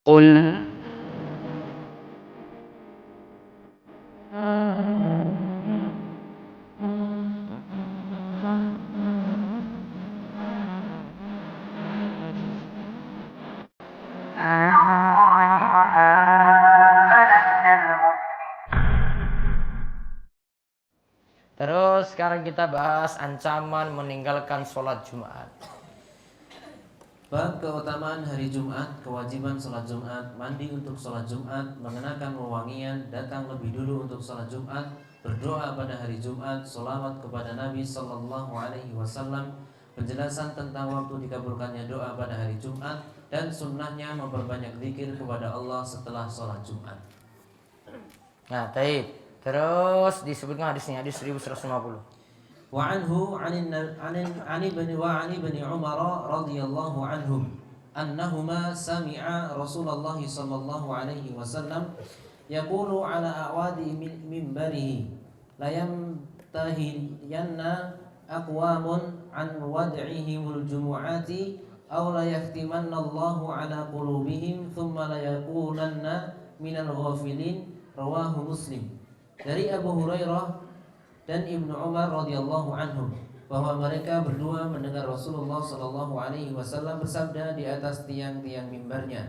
قل Terus sekarang kita bahas ancaman meninggalkan sholat Jumat. Bab keutamaan hari Jumat, kewajiban sholat Jumat, mandi untuk sholat Jumat, mengenakan wewangian, datang lebih dulu untuk sholat Jumat, berdoa pada hari Jumat, sholawat kepada Nabi Sallallahu Alaihi Wasallam, penjelasan tentang waktu dikabulkannya doa pada hari Jumat, dan sunnahnya memperbanyak zikir kepada Allah setelah sholat Jumat. Nah, taib. Terus disebutkan hadisnya, hadis 1150. وعنه عن ابن عمر رضي الله عنهم أنهما سمع رسول الله صلى الله عليه وسلم يقول على أعواد منبره لينتهين أقوام عن ودعهم الجمعات أو ليختمن الله على قلوبهم ثم ليكونن من الغافلين رواه مسلم. Dari Abu Hurairah dan Ibnu Umar radhiyallahu anhum bahwa mereka berdua mendengar Rasulullah sallallahu alaihi wasallam bersabda di atas tiang-tiang mimbarnya,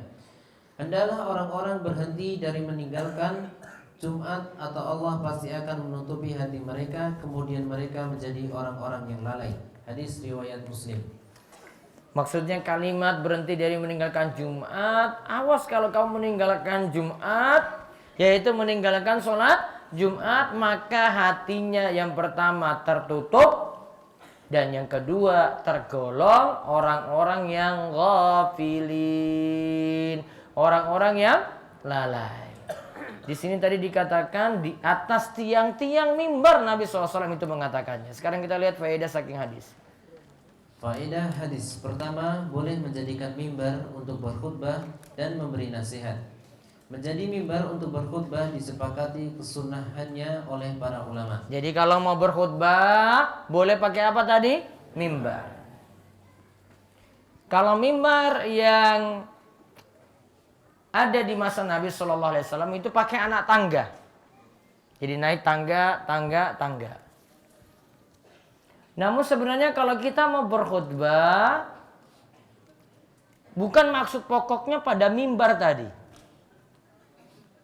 "Hendaklah orang-orang berhenti dari meninggalkan Jumat atau Allah pasti akan menutupi hati mereka, kemudian mereka menjadi orang-orang yang lalai." Hadis riwayat Muslim. Maksudnya kalimat berhenti dari meninggalkan Jumat. Awas kalau kamu meninggalkan Jumat, yaitu meninggalkan sholat Jumat, maka hatinya yang pertama tertutup dan yang kedua tergolong orang-orang yang ghafilin, orang-orang yang lalai. Di sini tadi dikatakan di atas tiang-tiang mimbar Nabi SAW itu mengatakannya. Sekarang kita lihat faedah saking hadis. Faedah hadis pertama, boleh menjadikan mimbar untuk berkhutbah dan memberi nasihat. Menjadi mimbar untuk berkhutbah disepakati kesunahannya oleh para ulama. Jadi kalau mau berkhutbah boleh pakai apa tadi? Mimbar. Kalau mimbar yang ada di masa Nabi Shallallahu Alaihi Wasallam itu pakai anak tangga. Jadi naik tangga. Namun sebenarnya kalau kita mau berkhutbah, bukan maksud pokoknya pada mimbar tadi.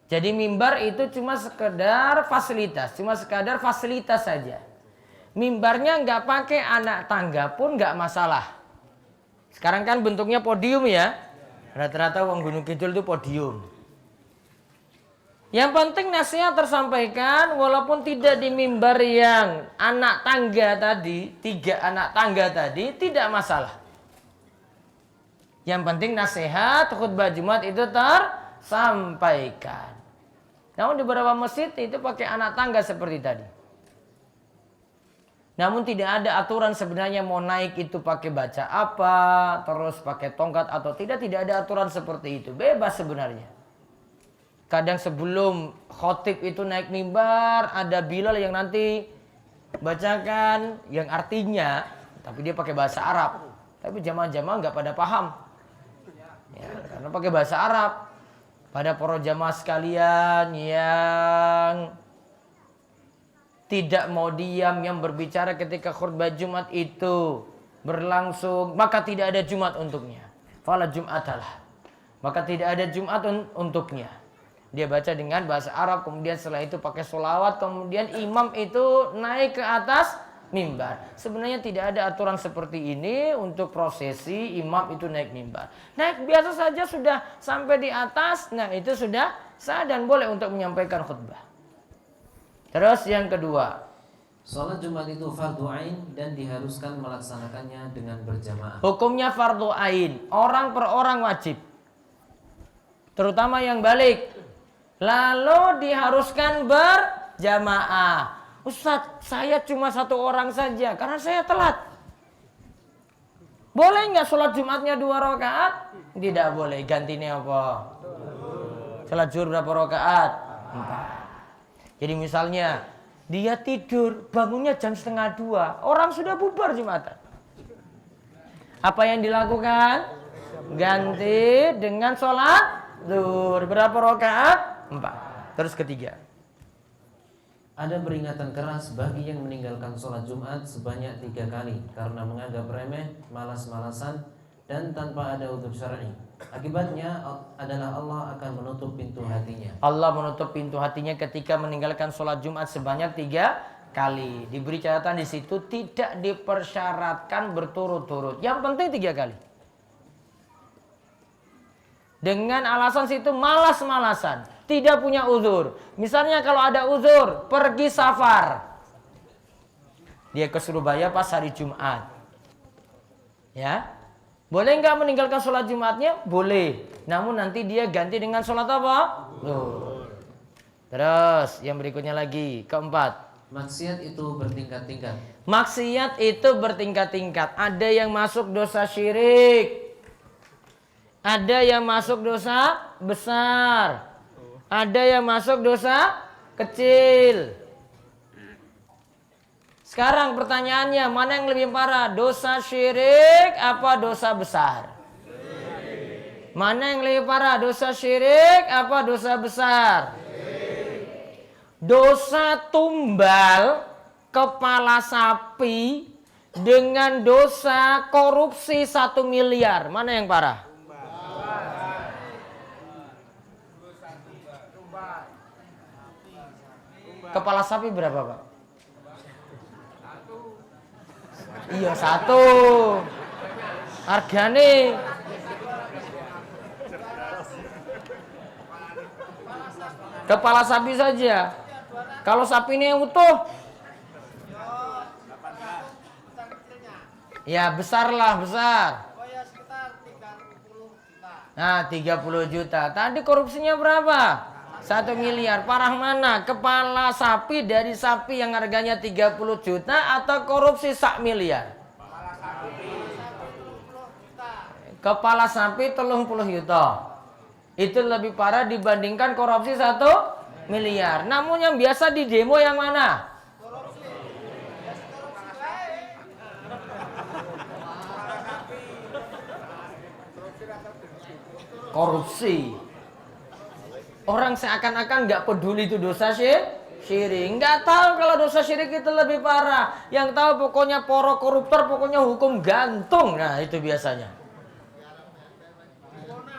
Jadi mimbar itu cuma sekadar fasilitas saja. Mimbarnya nggak pakai anak tangga pun nggak masalah. Sekarang kan bentuknya podium ya. Rata-rata wong Gunung Kidul itu podium. Yang penting nasihat tersampaikan walaupun tidak di mimbar yang anak tangga tadi, 3 anak tangga tadi, tidak masalah. Yang penting nasihat khutbah Jumat itu tersampaikan. Namun di beberapa masjid itu pakai anak tangga seperti tadi. Namun tidak ada aturan sebenarnya mau naik itu pakai baca apa, terus pakai tongkat atau tidak ada aturan seperti itu. Bebas sebenarnya. Kadang sebelum khotib itu naik mimbar, ada Bilal yang nanti bacakan yang artinya, tapi dia pakai bahasa Arab. Tapi jamaah-jamaah nggak pada paham. Ya, karena pakai bahasa Arab. Pada para jamaah sekalian yang tidak mau diam, yang berbicara ketika khutbah Jumat itu berlangsung, maka tidak ada Jumat untuknya. Fala Jum'atalah. Maka tidak ada Jumat untuknya. Dia baca dengan bahasa Arab, kemudian setelah itu pakai sholawat, kemudian imam itu naik ke atas mimbar. Sebenarnya tidak ada aturan seperti ini untuk prosesi imam itu naik mimbar. Naik biasa saja sudah sampai di atas, nah itu sudah sah dan boleh untuk menyampaikan khutbah. Terus yang kedua, Salat Jumat itu fardu ain dan diharuskan melaksanakannya dengan berjamaah. hukumnya fardu ain, orang per orang wajib. Terutama yang balik. Lalu diharuskan berjamaah. Ustadz, saya cuma 1 orang saja karena saya telat. Boleh nggak sholat Jumatnya 2 rakaat? Tidak boleh. Gantinya apa? Sholat zuhur berapa rakaat? 4. Jadi misalnya dia tidur, bangunnya jam 1:30. Orang sudah bubar Jumatan. Apa yang dilakukan? Ganti dengan sholat zuhur. Berapa rakaat? 4. Terus ketiga. Ada peringatan keras bagi yang meninggalkan sholat Jumat sebanyak 3 kali karena menganggap remeh, malas-malasan, dan tanpa ada udzur syar'i. Akibatnya adalah Allah akan menutup pintu hatinya. Allah menutup pintu hatinya ketika meninggalkan sholat Jumat sebanyak 3 kali. Diberi catatan di situ tidak dipersyaratkan berturut-turut. Yang penting 3 kali. Dengan alasan situ malas-malasan, tidak punya uzur. Misalnya kalau ada uzur, pergi safar. Dia ke Surabaya pas hari Jumat. Ya. Boleh nggak meninggalkan sholat Jumatnya? Boleh. Namun nanti dia ganti dengan sholat apa? Zuhur. Terus yang berikutnya lagi, keempat. Maksiat itu bertingkat-tingkat. Maksiat itu bertingkat-tingkat. Ada yang masuk dosa syirik. Ada yang masuk dosa besar. Ada yang masuk dosa kecil. Sekarang pertanyaannya, mana yang lebih parah? Dosa syirik apa dosa besar? Mana yang lebih parah? Dosa syirik apa dosa besar? Dosa tumbal kepala sapi dengan dosa korupsi 1 miliar. Mana yang parah? Kepala sapi berapa, Pak? Iya, 1. Hargane kepala sapi saja. Kalau sapi ini utuh, ya besar lah, besar. Nah, 30 juta. Tadi korupsinya berapa? 1 miliar. Parah mana? Kepala sapi dari sapi yang harganya 30 juta atau korupsi 1 miliar? Kepala sapi 30 juta. Itu lebih parah dibandingkan korupsi 1 miliar. Namun yang biasa di demo yang mana? Korupsi. Orang seakan-akan nggak peduli itu dosa syirik. Nggak tahu kalau dosa syirik itu lebih parah. Yang tahu pokoknya poro koruptor, pokoknya hukum gantung. Nah itu biasanya.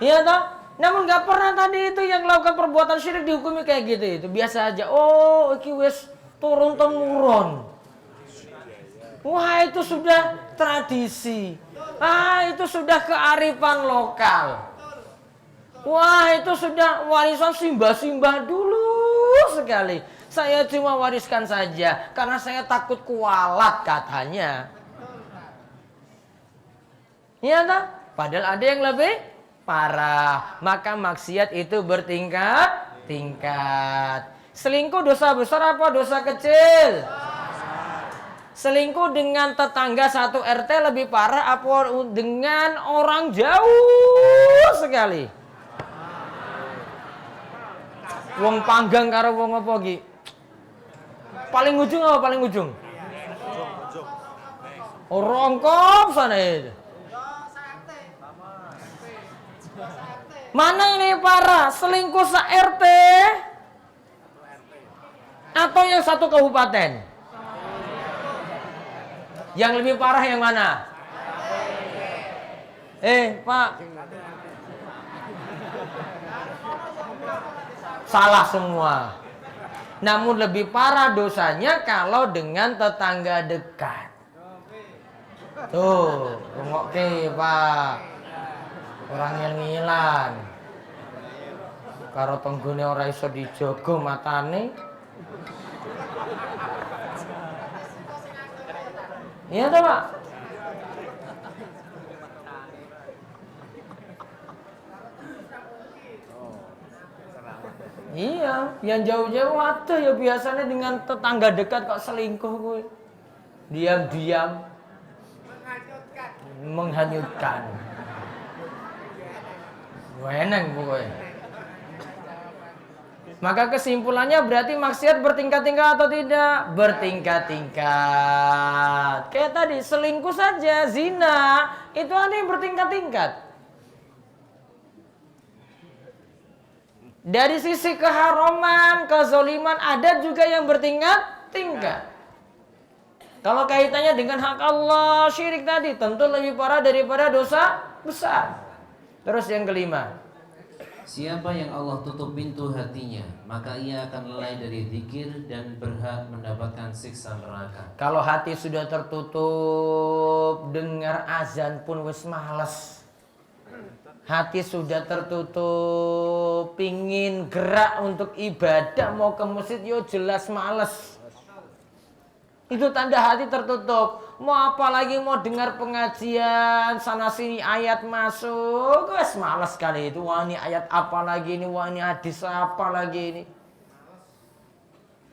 Iya toh? Namun nggak pernah tadi itu yang melakukan perbuatan syirik dihukumi kayak gitu. Itu biasa aja. Oh, iki wis turun temurun. Wah itu sudah tradisi. Itu sudah kearifan lokal. Wah itu sudah warisan simbah-simbah dulu sekali. Saya cuma wariskan saja karena saya takut kualat katanya. Iya toh? Padahal ada yang lebih parah. Maka maksiat itu bertingkat-tingkat. Selingkuh dosa besar apa dosa kecil? Selingkuh dengan tetangga satu RT lebih parah apa dengan orang jauh sekali? Wong panggang karo wong apa iki? Paling ujung apa paling ujung? Rongkop sana itu. Mana yang lebih parah? Selingkuh se-RT atau yang satu kabupaten? Yang lebih parah yang mana? Pak. Salah semua. Namun lebih parah dosanya kalau dengan tetangga dekat. Tuh, ngoke Pak. Orang yang ngilan. Karo tenggone ora iso dijogo matane. Iya toh, Pak? Iya, yang jauh-jauh ada ya biasanya dengan tetangga dekat kok selingkuh gue. Diam-diam menghanyutkan. Weneng pokoknya. Maka kesimpulannya berarti maksiat bertingkat-tingkat atau tidak? Bertingkat-tingkat. Kayak tadi selingkuh saja, zina, itu ada yang bertingkat-tingkat. Dari sisi keharaman, kezoliman ada juga yang bertingkat-tingkat. Kalau kaitannya dengan hak Allah, syirik tadi tentu lebih parah daripada dosa besar. Terus yang kelima, siapa yang Allah tutup pintu hatinya, maka ia akan lalai dari zikir dan berhak mendapatkan siksa neraka. kalau hati sudah tertutup, dengar azan pun wis males. Hati sudah tertutup, pingin gerak untuk ibadah, mau ke masjid yo jelas males. Itu tanda hati tertutup. Mau apa lagi, mau dengar pengajian, sana sini ayat masuk, wes males sekali itu. Wah ini ayat apa lagi ini, wah ini hadis apa lagi ini.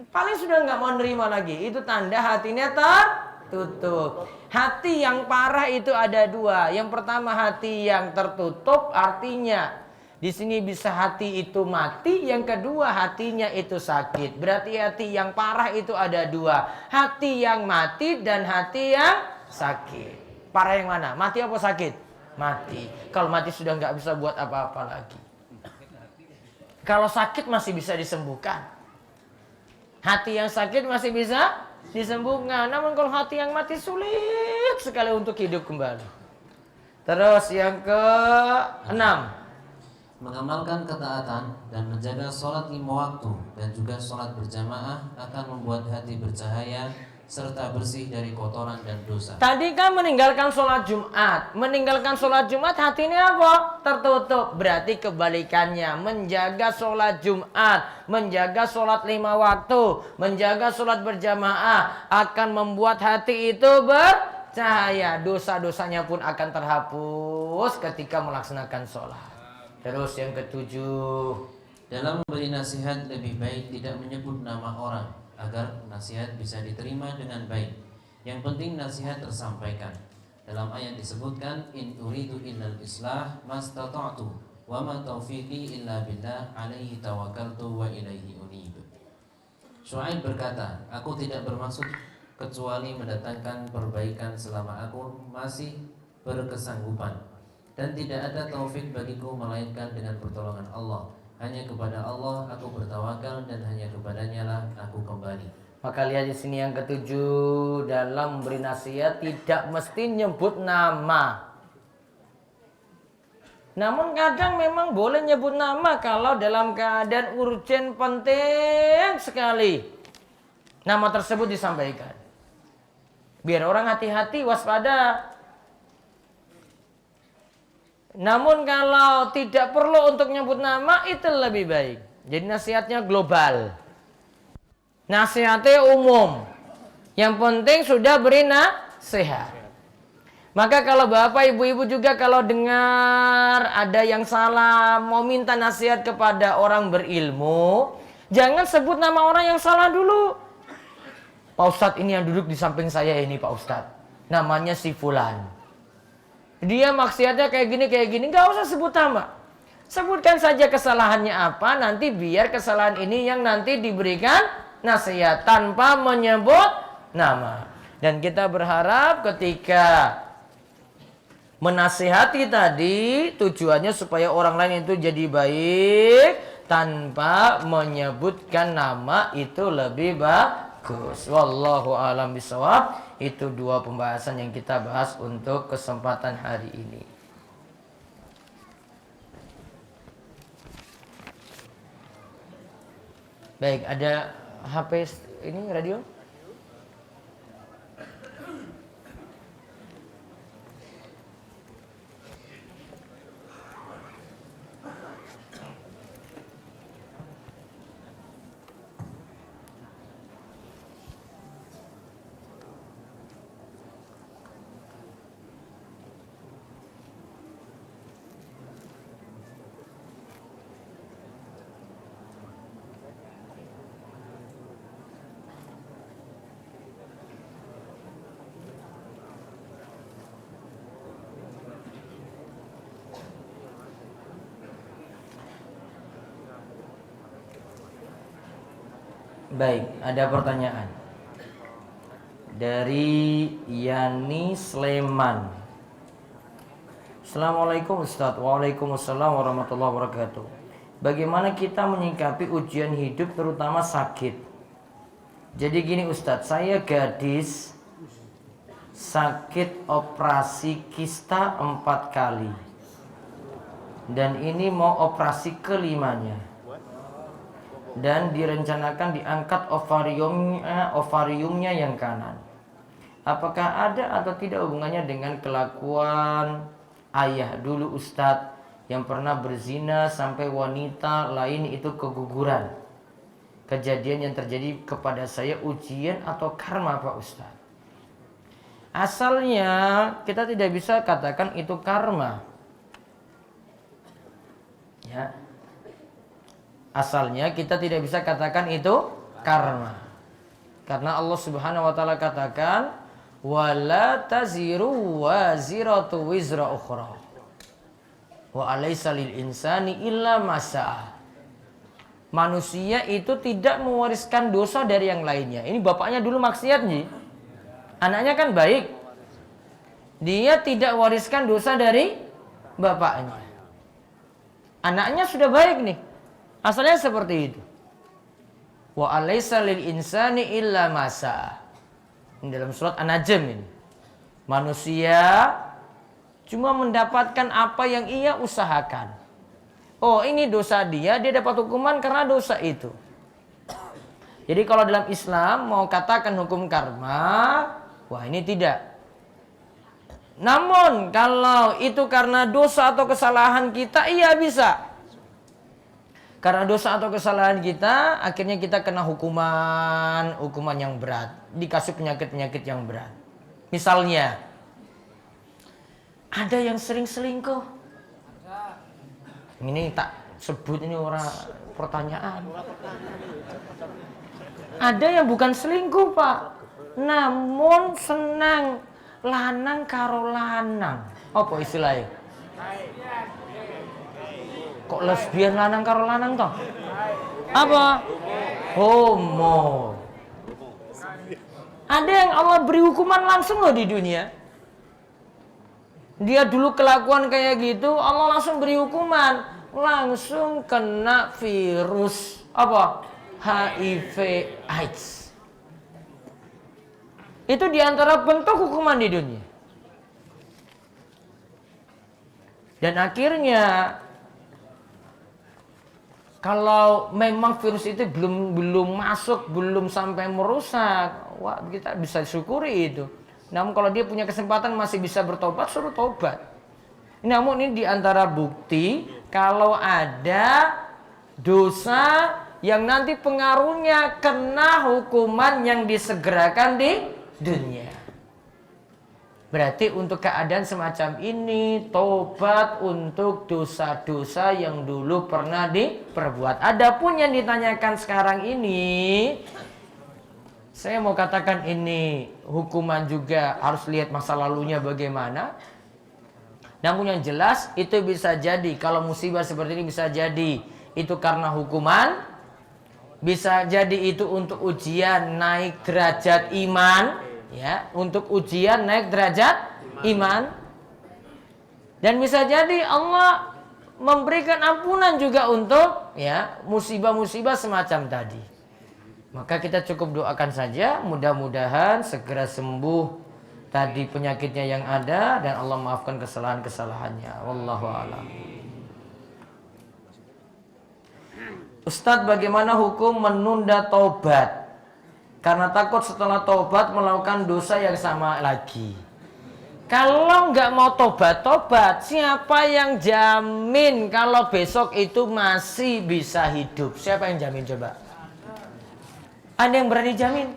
Paling sudah nggak mau nerima lagi. Itu tanda hatinya tertutup. Hati yang parah itu ada dua. Yang pertama hati yang tertutup, artinya di sini bisa hati itu mati. Yang kedua hatinya itu sakit. Berarti hati yang parah itu ada dua. Hati yang mati dan hati yang sakit. Parah yang mana? Mati apa sakit? Mati. Kalau mati sudah nggak bisa buat apa-apa lagi. Kalau sakit masih bisa disembuhkan. Hati yang sakit masih bisa disembuhkan. Namun kalau hati yang mati sulit sekali untuk hidup kembali. Terus yang ke-6, mengamalkan ketaatan dan menjaga sholat 5 waktu dan juga sholat berjamaah akan membuat hati bercahaya serta bersih dari kotoran dan dosa. Tadi kan meninggalkan sholat Jumat. Meninggalkan sholat Jumat hatinya apa? Tertutup. Berarti kebalikannya. Menjaga sholat Jumat, menjaga sholat 5 waktu, menjaga sholat berjamaah akan membuat hati itu bercahaya. Dosa-dosanya pun akan terhapus ketika melaksanakan sholat. Terus yang ke-7, dalam memberi nasihat lebih baik tidak menyebut nama orang agar nasihat bisa diterima dengan baik. Yang penting nasihat tersampaikan. Dalam ayat disebutkan in uridu illal islah mastata'tu wa ma taufiqi illa billah alaihi tawakkaltu wa ilaihi unib. Syuaib berkata, aku tidak bermaksud kecuali mendatangkan perbaikan selama aku masih berkesanggupan, dan tidak ada taufik bagiku melainkan dengan pertolongan Allah. Hanya kepada Allah aku bertawakal dan hanya kepadanya lah aku kembali. maka lihat di sini yang ke-7, dalam memberi nasihat tidak mesti nyebut nama. Namun kadang memang boleh nyebut nama kalau dalam keadaan urgen penting sekali. Nama tersebut disampaikan. Biar orang hati-hati, waspada. Namun kalau tidak perlu untuk nyebut nama, itu lebih baik. Jadi nasihatnya global. Nasihatnya umum. Yang penting sudah beri nasihat. Maka kalau bapak ibu-ibu juga kalau dengar ada yang salah, mau minta nasihat kepada orang berilmu, jangan sebut nama orang yang salah dulu. Pak Ustadz ini yang duduk di samping saya ini Pak Ustadz. Namanya si Fulan. Dia maksiatnya kayak gini, nggak usah sebut nama. Sebutkan saja kesalahannya apa, nanti biar kesalahan ini yang nanti diberikan nasihat tanpa menyebut nama. Dan kita berharap ketika menasihati tadi tujuannya supaya orang lain itu jadi baik tanpa menyebutkan nama, itu lebih bagus. Wallahu a'lam bishawab. Itu 2 pembahasan yang kita bahas untuk kesempatan hari ini. Baik, ada HP ini radio? Baik, ada pertanyaan dari Yani Sleman. Assalamualaikum Ustaz. Waalaikumsalam warahmatullahi wabarakatuh. bagaimana kita menyikapi ujian hidup terutama sakit. Jadi gini Ustadz, saya gadis sakit operasi kista 4 kali. Dan ini mau operasi kelimanya. Dan direncanakan diangkat ovariumnya yang kanan. Apakah ada atau tidak hubungannya dengan kelakuan ayah dulu Ustadz yang pernah berzina sampai wanita lain itu keguguran? Kejadian yang terjadi kepada saya ujian atau karma Pak Ustadz? Asalnya kita tidak bisa katakan itu karma. Ya. Asalnya kita tidak bisa katakan itu karma. Karena Allah Subhanahu wa taala katakan wala taziru waziratu wizra ukhra. Wa alaysa lil insani illa ma sa'a. Manusia itu tidak mewariskan dosa dari yang lainnya. Ini bapaknya dulu maksiat nih. Anaknya kan baik. Dia tidak wariskan dosa dari bapaknya. Anaknya sudah baik nih. Asalnya seperti itu. Wa alaysa lil insani illa ma sa'a. Ini dalam surat An-Najm ini. Manusia cuma mendapatkan apa yang ia usahakan. Oh, ini dosa dia dapat hukuman karena dosa itu. Jadi kalau dalam Islam mau katakan hukum karma, wah ini tidak. Namun kalau itu karena dosa atau kesalahan kita, iya bisa. Karena dosa atau kesalahan kita, akhirnya kita kena hukuman yang berat, dikasih penyakit yang berat. Misalnya, ada yang sering selingkuh. Ini tak sebut, ini orang pertanyaan. Ada yang bukan selingkuh Pak, namun senang lanang karo lanang. Apa istilahnya? Kok lesbian lanang karo lanang toh? Apa? Homo. Ada yang Allah beri hukuman langsung loh di dunia. Dia dulu kelakuan kayak gitu, Allah langsung beri hukuman, langsung kena virus apa? HIV AIDS. Itu diantara bentuk hukuman di dunia. Dan akhirnya kalau memang virus itu belum masuk, belum sampai merusak, wah kita bisa syukuri itu. Namun kalau dia punya kesempatan masih bisa bertobat, suruh tobat. Namun ini diantara bukti kalau ada dosa yang nanti pengaruhnya kena hukuman yang disegerakan di dunia. Berarti untuk keadaan semacam ini, tobat untuk dosa-dosa yang dulu pernah diperbuat. Adapun yang ditanyakan sekarang ini, saya mau katakan ini hukuman juga harus lihat masa lalunya bagaimana. Namun yang jelas itu bisa jadi, kalau musibah seperti ini bisa jadi itu karena hukuman, bisa jadi itu untuk ujian naik derajat iman. Ya, untuk ujian naik derajat iman. Dan bisa jadi Allah memberikan ampunan juga untuk ya musibah-musibah semacam tadi. Maka kita cukup doakan saja, mudah-mudahan segera sembuh tadi penyakitnya yang ada dan Allah maafkan kesalahan-kesalahannya. Wallahu a'lam. Ustadz, bagaimana hukum menunda taubat? Karena takut setelah tobat melakukan dosa yang sama lagi. Kalau nggak mau tobat, siapa yang jamin kalau besok itu masih bisa hidup? Siapa yang jamin coba? Ada yang berani jamin?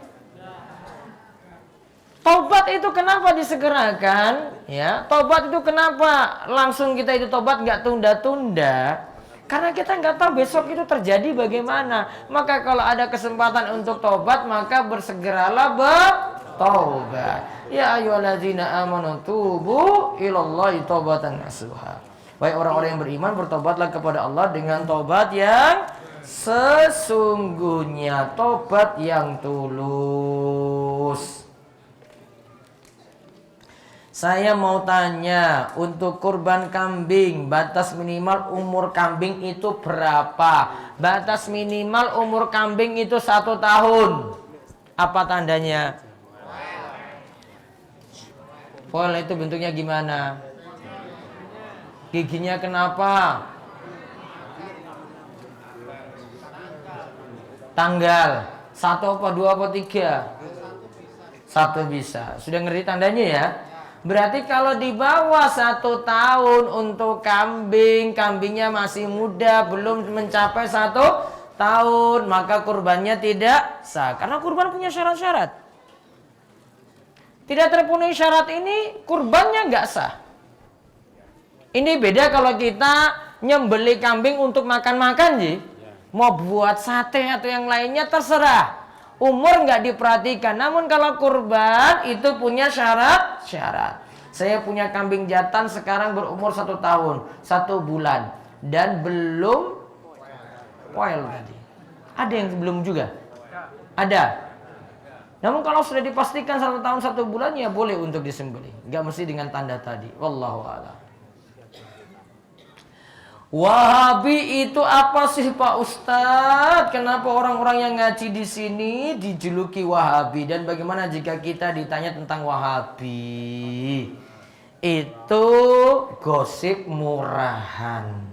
Tobat itu kenapa disegerakan? Ya, tobat itu kenapa langsung kita itu tobat nggak tunda-tunda? Karena kita nggak tahu besok itu terjadi bagaimana. Maka kalau ada kesempatan untuk tobat, maka bersegeralah bertobat. Ya ayyuhalladzina amanu tubu ilallahi taubatan nasuha. Wahai orang-orang yang beriman, bertobatlah kepada Allah dengan tobat yang sesungguhnya, tobat yang tulus. Saya mau tanya, untuk kurban kambing, batas minimal umur kambing itu berapa? Batas minimal umur kambing itu 1 tahun. Apa tandanya? Foil itu bentuknya gimana? Giginya kenapa? Tanggal 1 apa 2 apa 3? 1 bisa. Sudah ngerti tandanya ya? Berarti kalau di bawah 1 tahun untuk kambing, kambingnya masih muda, belum mencapai 1 tahun, maka kurbannya tidak sah. Karena kurban punya syarat-syarat. Tidak terpenuhi syarat ini, kurbannya nggak sah. Ini beda kalau kita nyembeli kambing untuk makan-makan, Ji. Mau buat sate atau yang lainnya terserah. Umur nggak diperhatikan. Namun kalau kurban itu punya syarat-syarat. Saya punya kambing jantan sekarang berumur 1 tahun, 1 bulan. Dan belum poil tadi. Ada yang belum juga? Ada. Namun kalau sudah dipastikan 1 tahun 1 bulan, ya boleh untuk disembelih. Nggak mesti dengan tanda tadi. Wallahu a'lam. Wahabi itu apa sih Pak Ustadz? Kenapa orang-orang yang ngaji di sini dijuluki Wahabi? Dan bagaimana jika kita ditanya tentang Wahabi? Itu gosip murahan.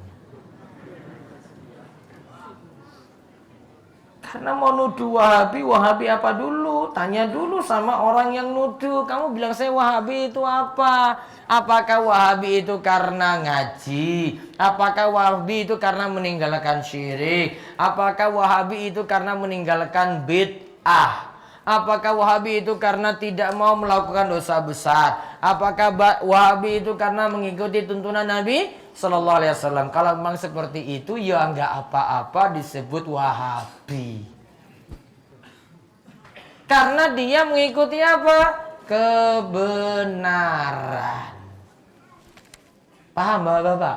Karena mau nuduh Wahabi, Wahabi apa dulu? Tanya dulu sama orang yang nuduh. Kamu bilang saya Wahabi itu apa? Apakah Wahabi itu karena ngaji? Apakah Wahabi itu karena meninggalkan syirik? Apakah Wahabi itu karena meninggalkan bid'ah? Apakah Wahabi itu karena tidak mau melakukan dosa besar? Apakah Wahabi itu karena mengikuti tuntunan Nabi Sallallahu Alaihi Wasallam? Kalau memang seperti itu, ya nggak apa-apa disebut Wahabi. Karena dia mengikuti apa? Kebenaran. Paham Bapak-bapak?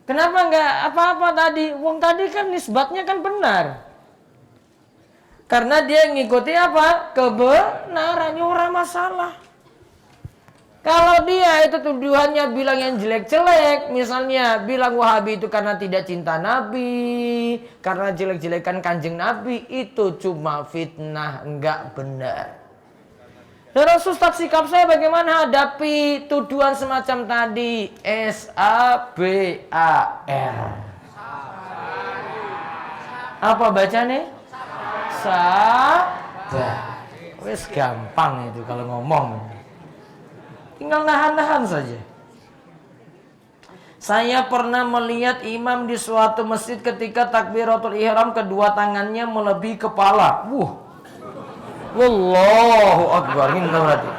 Kenapa nggak apa-apa tadi? Wong tadi kan nisbatnya kan benar. Karena dia mengikuti apa? Kebenaran, ora masalah. Kalau dia itu tuduhannya bilang yang jelek-jelek, misalnya bilang Wahabi itu karena tidak cinta Nabi, karena jelek-jelekan kanjeng Nabi, itu cuma fitnah, enggak benar. Dan Ustaz, sikap saya bagaimana hadapi tuduhan semacam tadi? S-A-B-A-R. Apa bacanya? Sabar. Wes gampang itu kalau ngomong. Tinggal nahan-nahan saja. Saya pernah melihat imam di suatu masjid ketika takbiratul ihram kedua tangannya melebihi kepala. Wallahu akbar. Ini berarti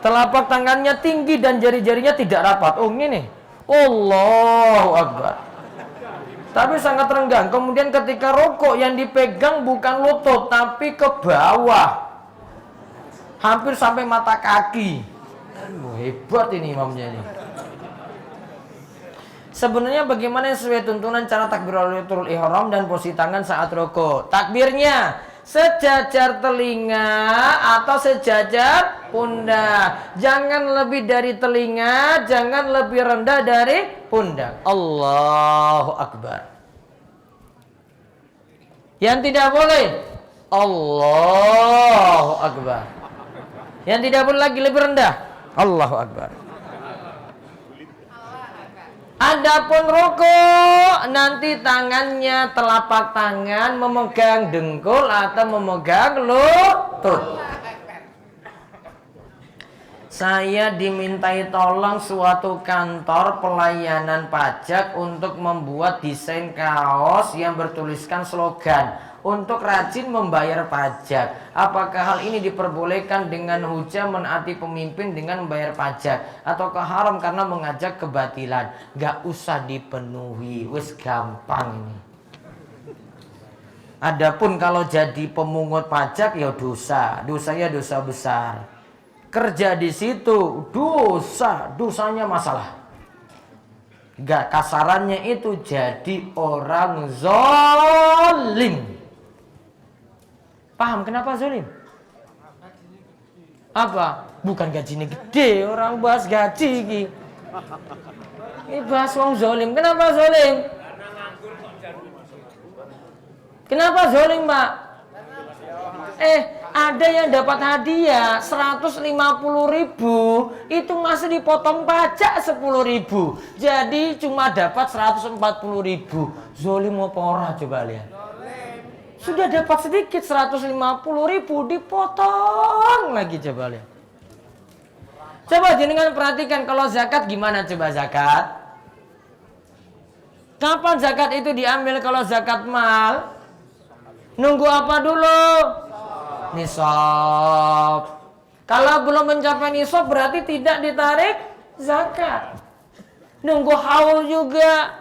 telapak tangannya tinggi dan jari-jarinya tidak rapat. Oh ini. Allahu akbar. Tapi sangat renggang. Kemudian ketika rukuk yang dipegang bukan lutut tapi ke bawah. Hampir sampai mata kaki. Hebat ini imamnya ini. Sebenarnya bagaimana sesuai tuntunan cara takbiratul ihram dan posisi tangan saat rukuk? Takbirnya sejajar telinga atau sejajar pundak. Jangan lebih dari telinga, jangan lebih rendah dari pundak. Allahu akbar. Yang tidak boleh Allahu akbar. Yang tidak boleh lagi lebih rendah. Allahu akbar. Adapun rukuk, nanti tangannya telapak tangan memegang dengkul atau memegang lutut. Saya dimintai tolong suatu kantor pelayanan pajak untuk membuat desain kaos yang bertuliskan slogan untuk rajin membayar pajak. Apakah hal ini diperbolehkan dengan hujah menaati pemimpin dengan membayar pajak, ataukah haram karena mengajak kebatilan? Gak usah dipenuhi, wis gampang ini. Adapun kalau jadi pemungut pajak ya dosa, dosanya dosa besar. Kerja di situ dosanya masalah. Gak kasarannya itu jadi orang zalim. Paham kenapa zalim? Apa? Bukan gajinya gede, orang bahas gaji iki. Ini bahas wong zolim. Kenapa zolim? Kenapa zolim, Pak? Ada yang dapat hadiah 150.000, itu masih dipotong pajak 10.000. Jadi cuma dapat 140.000. Zolim apa ora coba lihat. Sudah dapat sedikit 150.000 dipotong lagi, coba lihat. Coba jenengan perhatikan kalau zakat gimana coba zakat? Kapan zakat itu diambil kalau zakat mal? Nunggu apa dulu? Nisab. Kalau belum mencapai nisab berarti tidak ditarik zakat. Nunggu haul juga.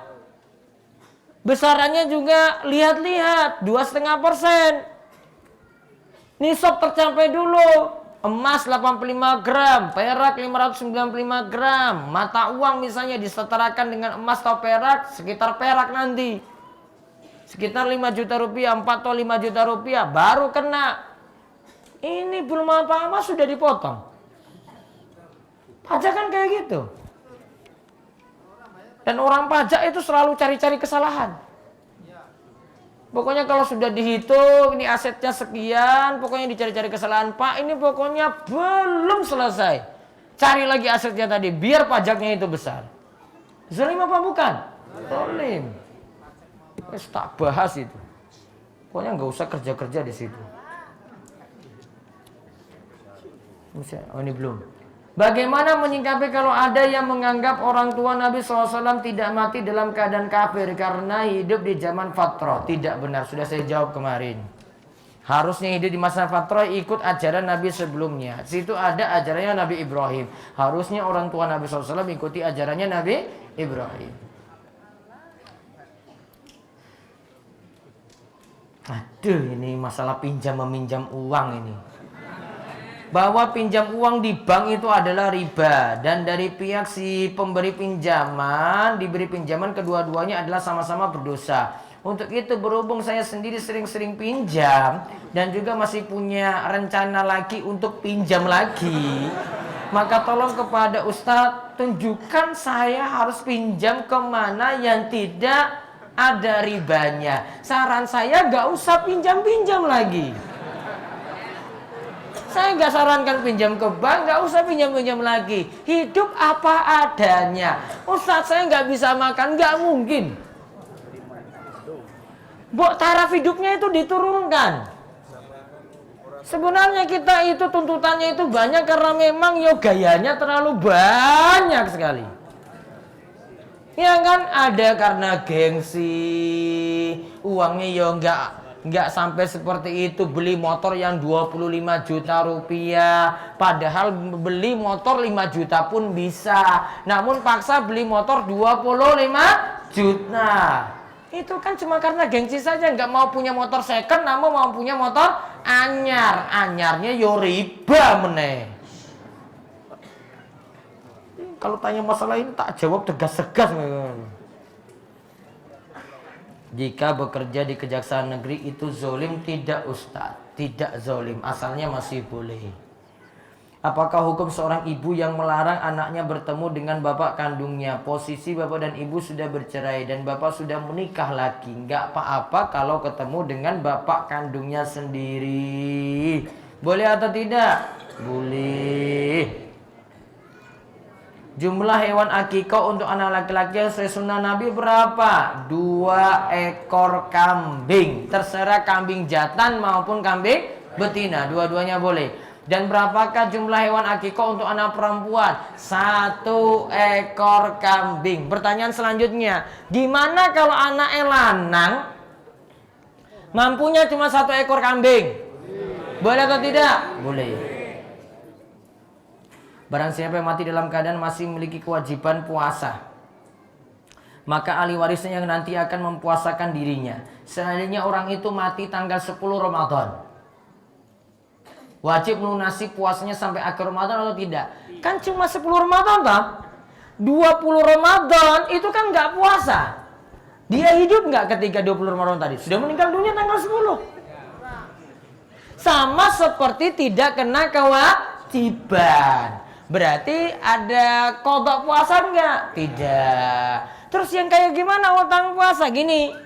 Besarannya juga lihat-lihat 2,5%. Nisab tercapai dulu. Emas 85 gram, perak 595 gram. Mata uang misalnya disetarakan dengan emas atau perak, sekitar perak nanti. Sekitar 5 juta rupiah, 4 atau 5 juta rupiah, baru kena. Ini belum apa-apa sudah dipotong. Pajak kan kayak gitu. Dan orang pajak itu selalu cari-cari kesalahan. Pokoknya kalau sudah dihitung, ini asetnya sekian, pokoknya dicari-cari kesalahan. Pak, ini pokoknya belum selesai. Cari lagi asetnya tadi, biar pajaknya itu besar. Zalim apa bukan? Zalim. Tak bahas itu. Pokoknya nggak usah kerja-kerja di situ. Oh, ini belum. Bagaimana menyikapi kalau ada yang menganggap orang tua Nabi SAW tidak mati dalam keadaan kafir karena hidup di zaman fatrah? Tidak benar, sudah saya jawab kemarin. Harusnya hidup di masa fatrah ikut ajaran Nabi sebelumnya. Situ ada ajarannya Nabi Ibrahim. Harusnya orang tua Nabi SAW ikuti ajarannya Nabi Ibrahim. Aduh, ini masalah pinjam meminjam uang ini. Bahwa pinjam uang di bank itu adalah riba. Dan dari pihak si pemberi pinjaman, diberi pinjaman, kedua-duanya adalah sama-sama berdosa. Untuk itu berhubung saya sendiri sering-sering pinjam dan juga masih punya rencana lagi untuk pinjam lagi, maka tolong kepada Ustadz tunjukkan saya harus pinjam kemana yang tidak ada ribanya. Saran saya gak usah pinjam-pinjam lagi. Saya nggak sarankan pinjam ke bank, nggak usah pinjam-pinjam lagi. Hidup apa adanya. Ustadz, saya nggak bisa makan, nggak mungkin. Taraf hidupnya itu diturunkan. Sebenarnya kita itu tuntutannya itu banyak karena memang gayanya terlalu banyak sekali. Ya kan, ada karena gengsi, uangnya nggak sampai seperti itu, beli motor yang 25 juta rupiah. Padahal beli motor 5 juta pun bisa. Namun paksa beli motor 25 juta. Itu kan cuma karena gengsi saja. Nggak mau punya motor second, namun mau punya motor anyar. Anyarnya riba meneh. Kalau tanya masalah ini tak jawab tegas-tegas. Jika bekerja di kejaksaan negeri itu zolim tidak Ustaz? Tidak zolim, asalnya masih boleh. Apakah hukum seorang ibu yang melarang anaknya bertemu dengan bapak kandungnya? Posisi bapak dan ibu sudah bercerai dan bapak sudah menikah lagi. Nggak apa-apa kalau ketemu dengan bapak kandungnya sendiri. Boleh atau tidak? Boleh. Jumlah hewan akikah untuk anak laki-laki yang sesuai sunnah Nabi berapa? 2 ekor kambing. Terserah kambing jantan maupun kambing betina. Dua-duanya boleh. Dan berapakah jumlah hewan akikah untuk anak perempuan? 1 ekor kambing. Pertanyaan selanjutnya, gimana kalau anaknya lanang mampunya cuma 1 ekor kambing? Boleh atau tidak? Boleh. Barang siapa yang mati dalam keadaan masih memiliki kewajiban puasa, maka ahli warisnya yang nanti akan mempuasakan dirinya. Seandainya orang itu mati tanggal 10 Ramadan, wajib melunasi puasanya sampai akhir Ramadan atau tidak? Kan cuma 10 Ramadan toh? 20 Ramadan itu kan nggak puasa. Dia hidup nggak ketika 20 Ramadan tadi? Sudah meninggal dunia tanggal 10. Sama seperti tidak kena kewajiban. kewajiban. Berarti ada qada puasa enggak? Tidak. Terus yang kayak gimana utang puasa? Gini,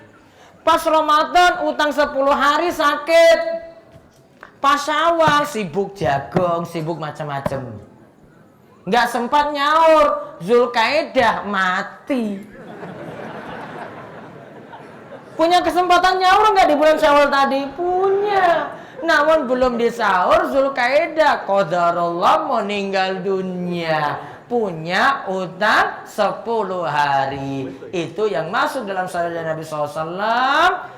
pas Ramadan utang 10 hari sakit. Pas Syawal sibuk jagung, sibuk macam-macam. Enggak sempat nyaur, Zulkaidah mati. Punya kesempatan nyaur enggak di bulan Syawal tadi? Punya. Namun belum disahur Zulkaidah, qadarullah meninggal dunia. Punya utang 10 hari. Itu yang masuk dalam sabda Nabi SAW.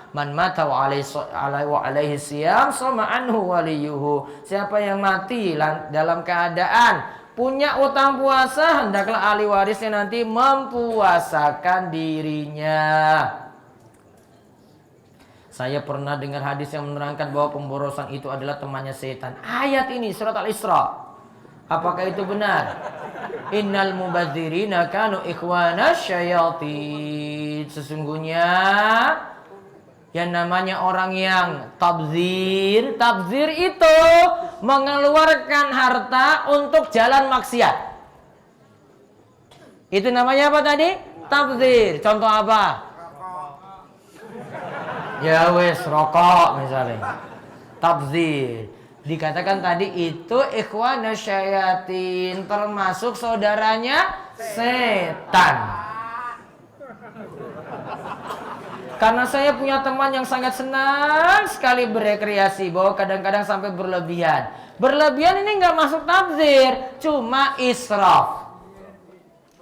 Man mata wa alaihi siyam sama anhu waliyuhu. Siapa yang mati dalam keadaan punya utang puasa, hendaklah ahli warisnya nanti mempuasakan dirinya. Saya pernah dengar hadis yang menerangkan bahwa pemborosan itu adalah temannya setan. Ayat ini surat Al-Isra. Apakah itu benar? Innal mubadzirina kanu ikhwana syayatin. Sesungguhnya yang namanya orang yang tabzir itu mengeluarkan harta untuk jalan maksiat. Itu namanya apa tadi? Tabzir. Contoh apa? Ya wes, rokok misalnya. Tabzir. Dikatakan tadi itu ikhwana syayatin, termasuk saudaranya setan. Karena saya punya teman yang sangat senang sekali berrekreasi, bahwa kadang-kadang sampai berlebihan. Berlebihan ini nggak masuk tabzir, cuma israf.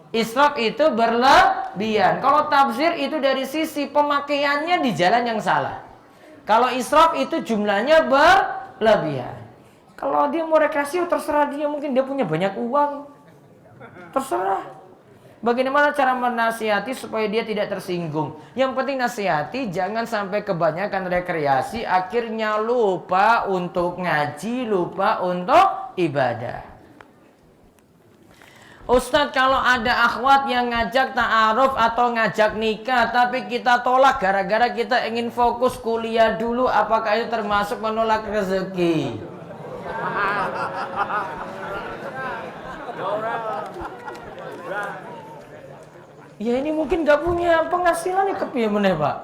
Israf itu berlebihan. Kalau tabzir itu dari sisi pemakaiannya di jalan yang salah. Kalau israf itu jumlahnya berlebihan. Kalau dia mau rekreasi, terserah dia. Mungkin dia punya banyak uang. Terserah. Bagaimana cara menasihati supaya dia tidak tersinggung? Yang penting nasihati, jangan sampai kebanyakan rekreasi, akhirnya lupa untuk ngaji, lupa untuk ibadah. Ustadz, kalau ada akhwat yang ngajak ta'aruf atau ngajak nikah, tapi kita tolak gara-gara kita ingin fokus kuliah dulu, apakah itu termasuk menolak rezeki? Ya ini mungkin gak punya penghasilan, ya kepiye meneh Pak.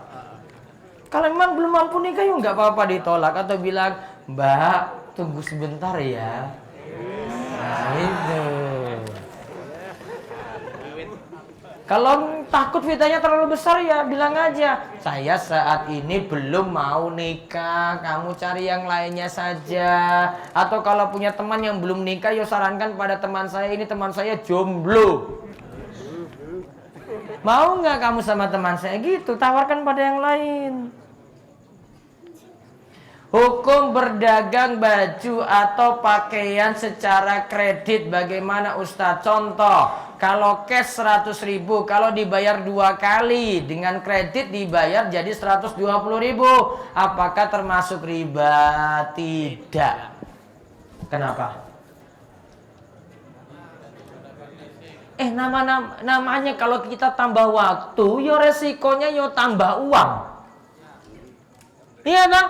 Kalau memang belum mampu nikah, ya nggak apa-apa ditolak, atau bilang, Mbak tunggu sebentar ya. Nah itu. Kalau takut fitnahnya terlalu besar, ya bilang aja, saya saat ini belum mau nikah, kamu cari yang lainnya saja. Atau kalau punya teman yang belum nikah, ya sarankan pada teman saya, ini teman saya jomblo. Mau nggak kamu sama teman saya? Gitu, tawarkan pada yang lain. Hukum berdagang baju atau pakaian secara kredit bagaimana Ustadz? Contoh, kalau cash 100.000, kalau dibayar 2 kali, dengan kredit dibayar jadi 120.000. Apakah termasuk riba? Tidak. Kenapa? Namanya kalau kita tambah waktu, yo resikonya yo tambah uang. Iya Bang?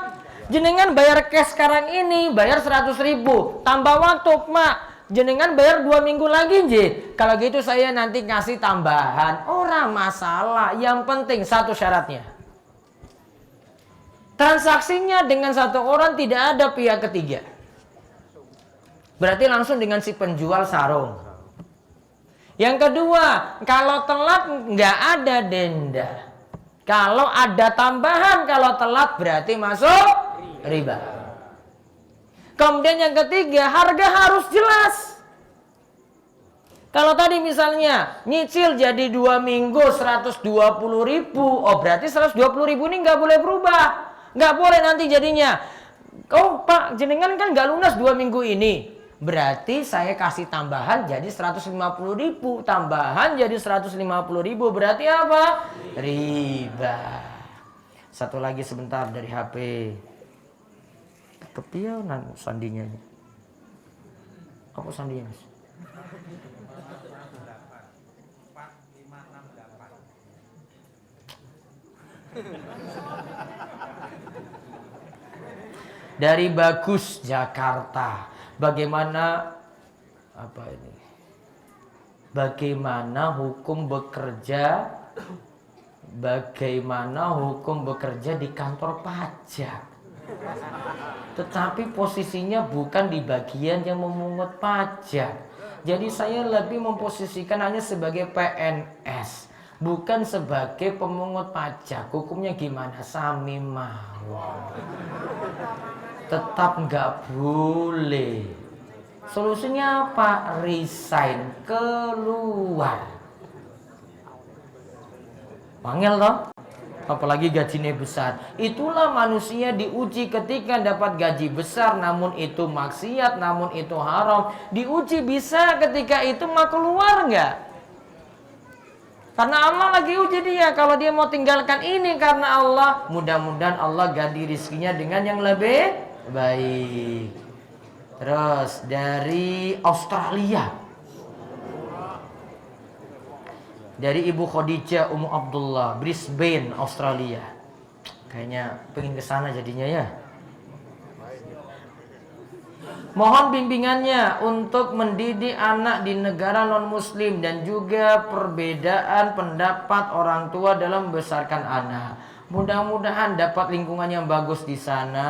Jenengan bayar cash sekarang ini, bayar 100.000, tambah waktu, Mak. Jenengan bayar 2 minggu lagi, J. Kalau gitu saya nanti ngasih tambahan. Orang masalah, yang penting satu syaratnya. Transaksinya dengan satu orang, tidak ada pihak ketiga. Berarti langsung dengan si penjual sarung. Yang kedua, kalau telat nggak ada denda. Kalau ada tambahan, kalau telat berarti masuk riba. Kemudian yang ketiga, harga harus jelas. Kalau tadi misalnya nyicil jadi 2 minggu 120.000, oh berarti 120.000 ini nggak boleh berubah, nggak boleh nanti jadinya. Oh Pak, jenengan kan nggak lunas 2 minggu ini, berarti saya kasih tambahan jadi 150.000, tambahan jadi 150.000, berarti apa? Riba. Satu lagi sebentar dari HP. Kepianan sandinya ini. Apa sandinya Mas? Dari Bagus Jakarta. Bagaimana apa ini? Bagaimana hukum bekerja di kantor pajak, tetapi posisinya bukan di bagian yang memungut pajak. Jadi saya lebih memposisikan hanya sebagai PNS, bukan sebagai pemungut pajak. Hukumnya gimana? Sami mawon. Tetap nggak boleh. Solusinya apa? Resign, keluar. Mangel toh? Apalagi gajinya besar. Itulah manusia diuji ketika dapat gaji besar, namun itu maksiat, namun itu haram. Diuji bisa ketika itu mau keluar nggak? Karena Allah lagi uji dia. Kalau dia mau tinggalkan ini karena Allah, mudah-mudahan Allah ganti rizkinya dengan yang lebih baik. Terus dari Australia, dari Ibu Khadijah Ummu Abdullah, Brisbane, Australia. Kayaknya pengen kesana jadinya ya. Mohon bimbingannya untuk mendidik anak di negara non-muslim dan juga perbedaan pendapat orang tua dalam membesarkan anak. Mudah-mudahan dapat lingkungan yang bagus di sana,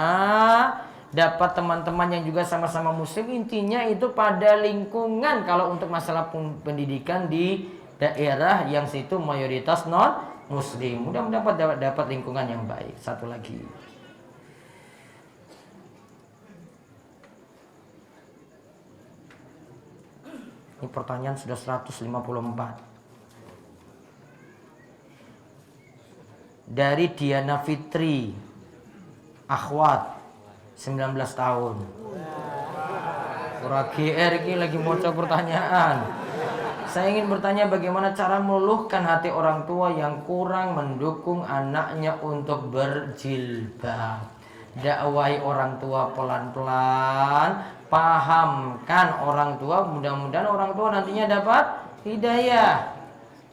dapat teman-teman yang juga sama-sama muslim. Intinya itu pada lingkungan. Kalau untuk masalah pendidikan di daerah yang situ mayoritas non muslim, mudah-mudahan dapat lingkungan yang baik. Satu lagi, ini pertanyaan sudah 154 dari Diana Fitri, akhwat 19 tahun. Surah GR ini lagi mau coba pertanyaan. Saya ingin bertanya bagaimana cara meluluhkan hati orang tua yang kurang mendukung anaknya untuk berjilbab. Dakwai orang tua pelan-pelan, pahamkan orang tua, mudah-mudahan orang tua nantinya dapat hidayah.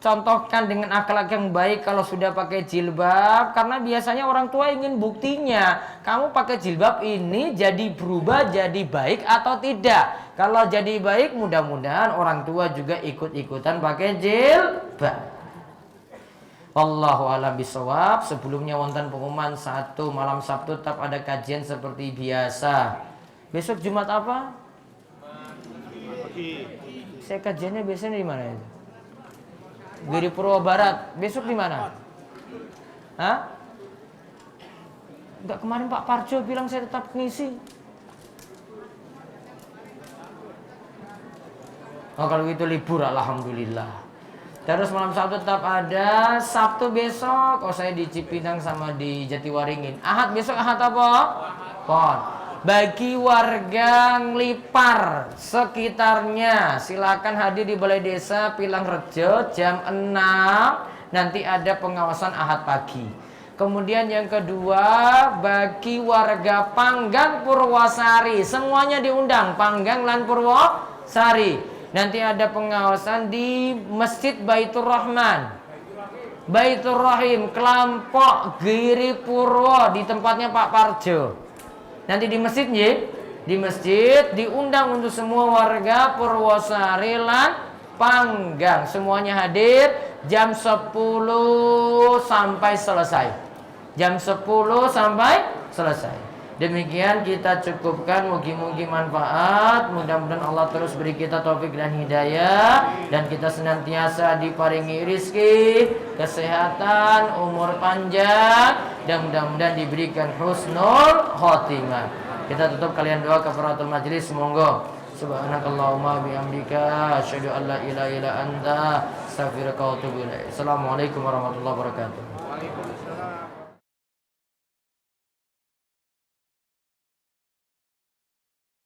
Contohkan dengan akhlak yang baik kalau sudah pakai jilbab, karena biasanya orang tua ingin buktinya kamu pakai jilbab ini jadi berubah, jadi baik atau tidak. Kalau jadi baik, mudah-mudahan orang tua juga ikut-ikutan pakai jilbab. Wallahu a'lam bishawab. Sebelumnya wonten pengumuman satu malam Sabtu tetap ada kajian seperti biasa. Besok Jumat apa? Saya kajiannya biasanya di mana itu? Giri Purwo Barat. Besok di mana? Hah? Enggak, kemarin Pak Parjo bilang saya tetap ngisi. Oh, kalau itu libur, alhamdulillah. Terus malam Sabtu tetap ada. Sabtu besok, saya di Cipinang sama di Jatiwaringin. Ahad besok, Ahad apa? Pon. Bagi warga Nglipar sekitarnya, silakan hadir di Balai Desa Pilang Rejo jam 6. Nanti ada pengawasan Ahad pagi. Kemudian yang kedua, bagi warga Panggang Purwosari, semuanya diundang, Panggang lan Purwosari. Nanti ada pengawasan di Masjid Baitur Rahman, Baitur Rahim, Kelampok, Giri Purwo, di tempatnya Pak Parjo. Nanti di masjid ya, di masjid diundang untuk semua warga Purwosari lan Panggang, semuanya hadir jam 10 sampai selesai. Jam 10 sampai selesai. Demikian kita cukupkan, mugi-mugi manfaat. Mudah-mudahan Allah terus beri kita taufik dan hidayah, dan kita senantiasa diparingi rizki, kesehatan, umur panjang, dan mudah-mudahan diberikan husnul khotimah. Kita tutup kalian doa kafaratul majlis. Monggo. Subhanakallahumma bihamdika asyhadu an la ilaha illa anta astaghfiruka wa atubu ilaik. Assalamualaikum warahmatullahi wabarakatuh.